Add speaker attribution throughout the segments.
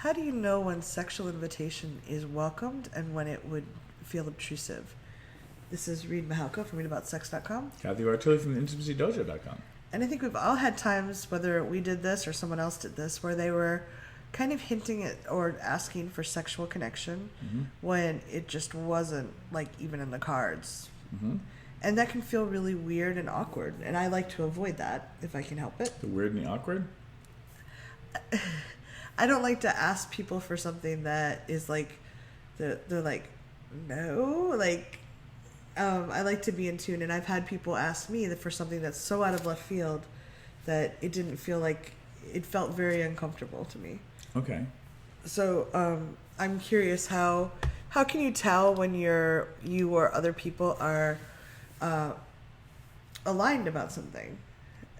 Speaker 1: how do you know when sexual invitation is welcomed and when it would feel obtrusive? This is Reid from readaboutsex.com.
Speaker 2: Cathy from TheIntimacyDojo.com.
Speaker 1: And I think we've all had times, whether we did this or someone else did this, where they were kind of hinting at or asking for sexual connection when it just wasn't like even in the cards. And that can feel really weird and awkward. And I like to avoid that if I can help it.
Speaker 2: The weird and the awkward?
Speaker 1: I don't like to ask people for something that is like, they're like, no, like, I like to be in tune. And I've had people ask me for something that's so out of left field that it didn't feel like, it felt very uncomfortable to me.
Speaker 2: Okay.
Speaker 1: So I'm curious, how can you tell when you or other people are aligned about something,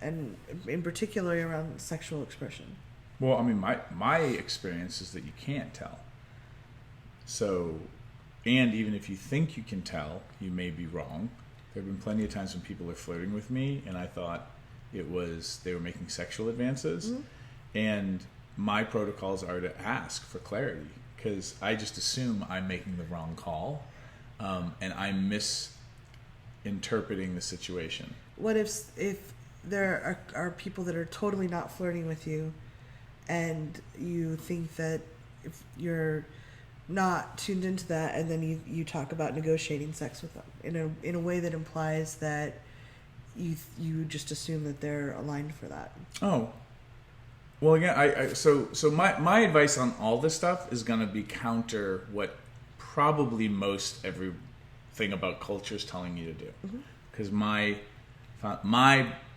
Speaker 1: and in particular around sexual expression?
Speaker 2: Well, I mean, my experience is that you can't tell. So, and even if you think you can tell, you may be wrong. There have been plenty of times when people are flirting with me, and I thought they were making sexual advances, and my protocols are to ask for clarity, because I just assume I'm making the wrong call, and I'm misinterpreting the situation.
Speaker 1: What if there are people that are totally not flirting with you, and you think that if you're not tuned into that, and then you talk about negotiating sex with them in a way that implies that you just assume that they're aligned for that?
Speaker 2: Oh, well, again, so my advice on all this stuff is going to be counter what probably most everything about culture is telling you to do, because my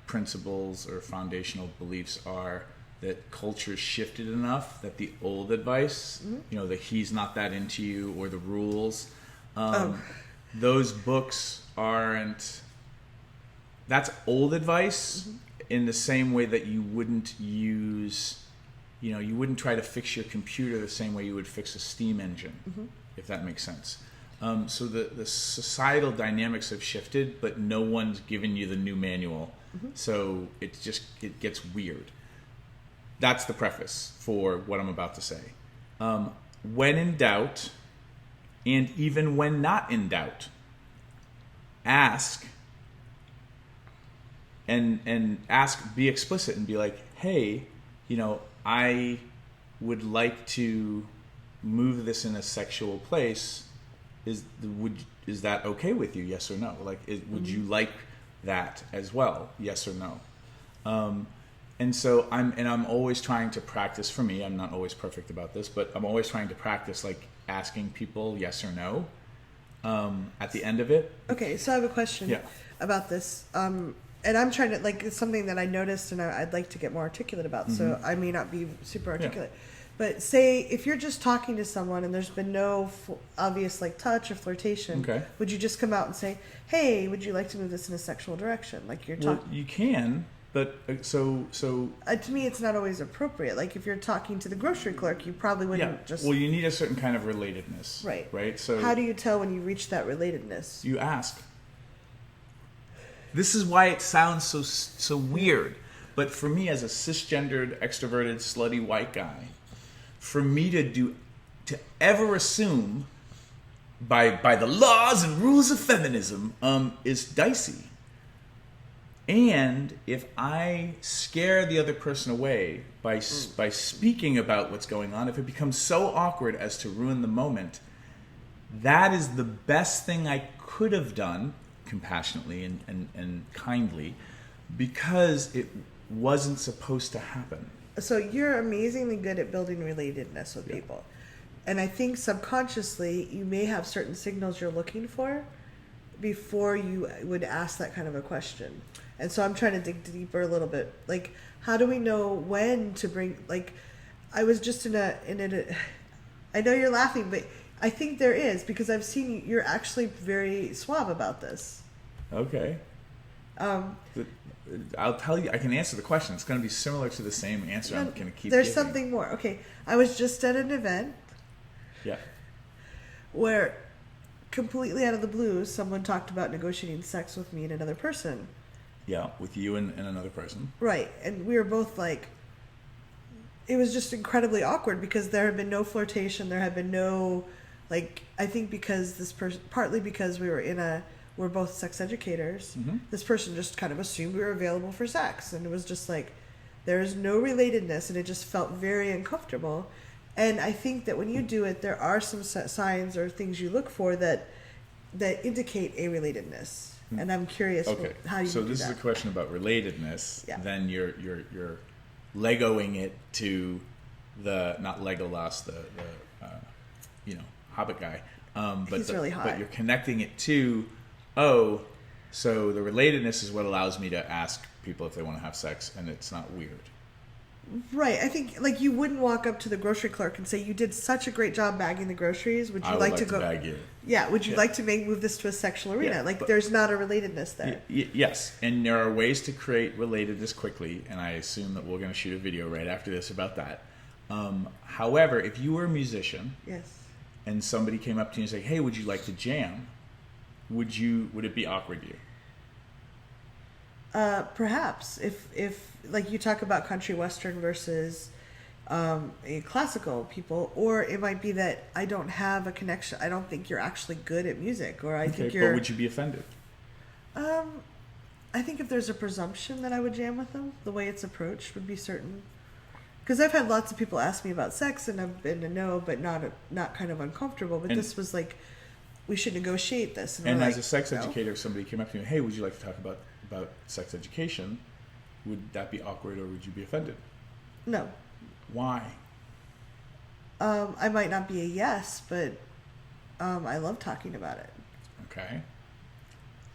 Speaker 2: principles or foundational beliefs are that culture's shifted enough that the old advice, that he's not that into you, or the rules, those books aren't. That's old advice. In the same way that you wouldn't use, you wouldn't try to fix your computer the same way you would fix a steam engine, if that makes sense. So the societal dynamics have shifted, but no one's given you the new manual. So it gets weird. That's the preface for what I'm about to say. When in doubt, and even when not in doubt, ask. And ask, be explicit, and be like, hey, I would like to move this in a sexual place. Is that okay with you? Yes or no? Like, would you like that as well? Yes or no? And so I'm always trying to practice. For me, I'm not always perfect about this, but I'm always trying to practice like asking people yes or no at the end of it.
Speaker 1: Okay, so I have a question about this. And I'm trying to, like, it's something that I noticed and I'd like to get more articulate about. So I may not be super articulate. But say if you're just talking to someone and there's been no obvious like touch or flirtation, would you just come out and say, hey, would you like to move this in a sexual direction? Like you're talking.
Speaker 2: Well, you can, but so
Speaker 1: to me, it's not always appropriate. Like if you're talking to the grocery clerk, you probably wouldn't just.
Speaker 2: Well, you need a certain kind of relatedness. Right. So
Speaker 1: how do you tell when you reach that relatedness?
Speaker 2: You ask. This is why it sounds so weird. But for me, as a cisgendered, extroverted, slutty white guy, for me to ever assume by the laws and rules of feminism is dicey. And if I scare the other person away by speaking about what's going on, if it becomes so awkward as to ruin the moment, that is the best thing I could have done, compassionately and kindly, because it wasn't supposed to happen.
Speaker 1: So you're amazingly good at building relatedness with people. And I think subconsciously you may have certain signals you're looking for before you would ask that kind of a question. And so I'm trying to dig deeper a little bit. Like, how do we know when to bring, like, I was just in a I know you're laughing, but I think there is, because I've seen you're actually very suave about this.
Speaker 2: Okay. I'll tell you, I can answer the question. It's going to be similar to the same answer I'm going to keep
Speaker 1: There's
Speaker 2: giving.
Speaker 1: something more. Okay. I was just at an event.
Speaker 2: Yeah.
Speaker 1: Where completely out of the blue, someone talked about negotiating sex with me and another person.
Speaker 2: Yeah, with you and another person.
Speaker 1: Right. And we were both like, it was just incredibly awkward because there had been no flirtation. There had been no, like, I think because this person, partly because we're both sex educators, this person just kind of assumed we were available for sex. And it was just like, there's no relatedness, and it just felt very uncomfortable. And I think that when you do it, there are some signs or things you look for that indicate a relatedness. And I'm curious how you do that.
Speaker 2: So this is a question about relatedness.
Speaker 1: Yeah.
Speaker 2: Then you're Legoing it to the, not Legolas, the Hobbit guy.
Speaker 1: He's really hot.
Speaker 2: But you're connecting it to, so the relatedness is what allows me to ask people if they want to have sex, and it's not weird.
Speaker 1: Right. I think, like, you wouldn't walk up to the grocery clerk and say, "You did such a great job bagging the groceries. Would you like to go
Speaker 2: bag you?"
Speaker 1: Yeah. Would you like to move this to a sexual arena? Yeah, like, there's not a relatedness there.
Speaker 2: Yes, and there are ways to create relatedness quickly, and I assume that we're going to shoot a video right after this about that. However, if you were a musician,
Speaker 1: yes,
Speaker 2: and somebody came up to you and said, "Hey, would you like to jam?" Would it be awkward to you?
Speaker 1: Perhaps if like you talk about country western versus classical people, or it might be that I don't have a connection. I don't think you're actually good at music, or I think you're.
Speaker 2: But would you be offended?
Speaker 1: I think if there's a presumption that I would jam with them, the way it's approached would be certain. Because I've had lots of people ask me about sex, and I've been a no, but not kind of uncomfortable. But this was like, we should negotiate this.
Speaker 2: And as a sex educator, if somebody came up to you, "Hey, would you like to talk about sex education?" Would that be awkward, or would you be offended?
Speaker 1: No.
Speaker 2: Why?
Speaker 1: I might not be a yes, but I love talking about it.
Speaker 2: Okay.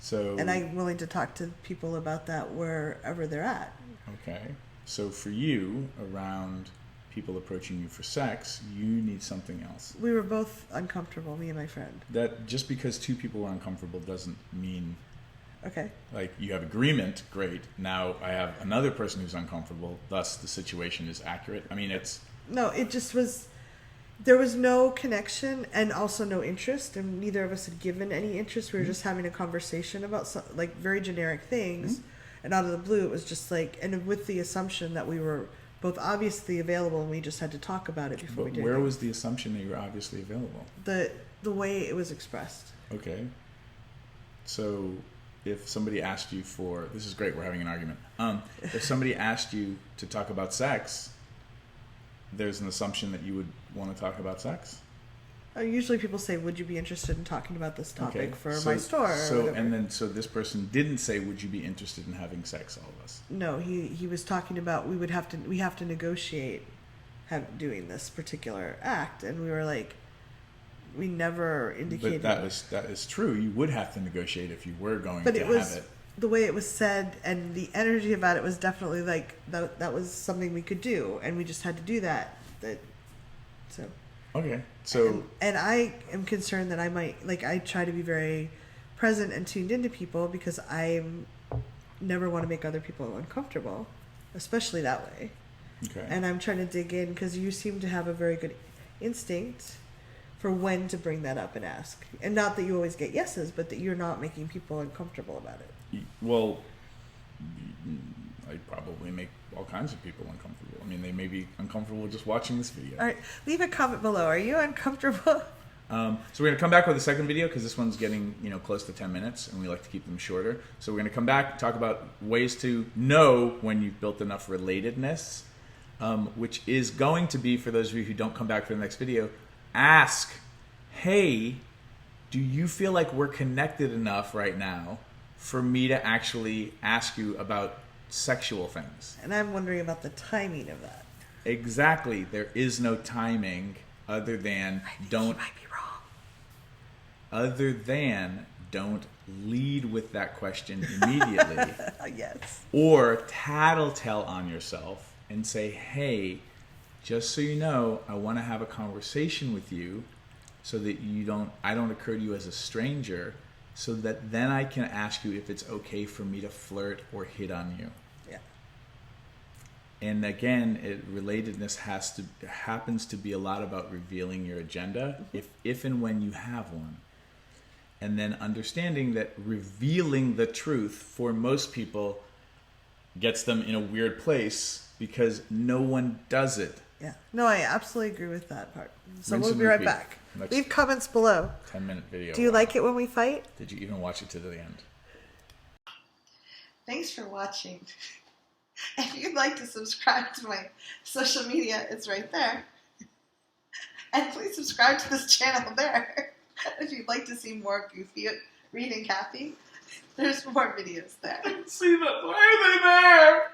Speaker 2: So.
Speaker 1: And I'm willing to talk to people about that wherever they're at.
Speaker 2: Okay. So for you, around people approaching you for sex, you need something else.
Speaker 1: We were both uncomfortable, me and my friend.
Speaker 2: That just because two people were uncomfortable doesn't mean.
Speaker 1: Okay.
Speaker 2: Like, you have agreement, great. Now I have another person who's uncomfortable, thus the situation is accurate. I mean, it's...
Speaker 1: No, it just was... There was no connection and also no interest, and neither of us had given any interest. We were just having a conversation about, like, very generic things, and out of the blue it was just like... And with the assumption that we were both obviously available, and we just had to talk about it before we did it.
Speaker 2: Where was the assumption that you were obviously available?
Speaker 1: The way it was expressed.
Speaker 2: Okay. So... If somebody asked you for, this is great, we're having an argument. If somebody asked you to talk about sex, there's an assumption that you would want to talk about sex?
Speaker 1: Usually people say, "Would you be interested in talking about this topic for my store?"
Speaker 2: So this person didn't say, "Would you be interested in having sex, all of us?"
Speaker 1: No, he was talking about we have to negotiate doing this particular act, and we were like, we never indicated.
Speaker 2: But that is true. You would have to negotiate if you were going to have it.
Speaker 1: The way it was said and the energy about it was definitely like that was something we could do, and we just had to do that.
Speaker 2: Okay. So
Speaker 1: and I am concerned that I might, like, I try to be very present and tuned into people because I never want to make other people uncomfortable, especially that way.
Speaker 2: Okay.
Speaker 1: And I'm trying to dig in because you seem to have a very good instinct for when to bring that up and ask. And not that you always get yeses, but that you're not making people uncomfortable about it.
Speaker 2: Well, I probably make all kinds of people uncomfortable. I mean, they may be uncomfortable just watching this video.
Speaker 1: All right, leave a comment below. Are you uncomfortable?
Speaker 2: So we're going to come back with a second video because this one's getting close to 10 minutes, and we like to keep them shorter. So we're going to come back and talk about ways to know when you've built enough relatedness, which is going to be, for those of you who don't come back for the next video, ask, "Hey, do you feel like we're connected enough right now for me to actually ask you about sexual things?"
Speaker 1: And I'm wondering about the timing of that.
Speaker 2: Exactly. There is no timing other than don't...
Speaker 1: You might be wrong.
Speaker 2: Other than don't lead with that question immediately.
Speaker 1: Yes.
Speaker 2: Or tattletale on yourself and say, "Hey, just so you know, I want to have a conversation with you so that I don't occur to you as a stranger, so that then I can ask you if it's okay for me to flirt or hit on you."
Speaker 1: Yeah.
Speaker 2: And again, relatedness happens to be a lot about revealing your agenda, if and when you have one. And then understanding that revealing the truth for most people gets them in a weird place because no one does it
Speaker 1: Yeah. No, I absolutely agree with that part. So
Speaker 2: Rinse
Speaker 1: we'll
Speaker 2: and
Speaker 1: be right
Speaker 2: repeat.
Speaker 1: back.
Speaker 2: Next
Speaker 1: Leave comments below.
Speaker 2: 10-minute video.
Speaker 1: Do you like it when we fight?
Speaker 2: Did you even watch it to the end?
Speaker 1: Thanks for watching. If you'd like to subscribe to my social media, it's right there. And please subscribe to this channel there. If you'd like to see more goofy Reid and Cathy, there's more videos there.
Speaker 2: See them. Why are they there?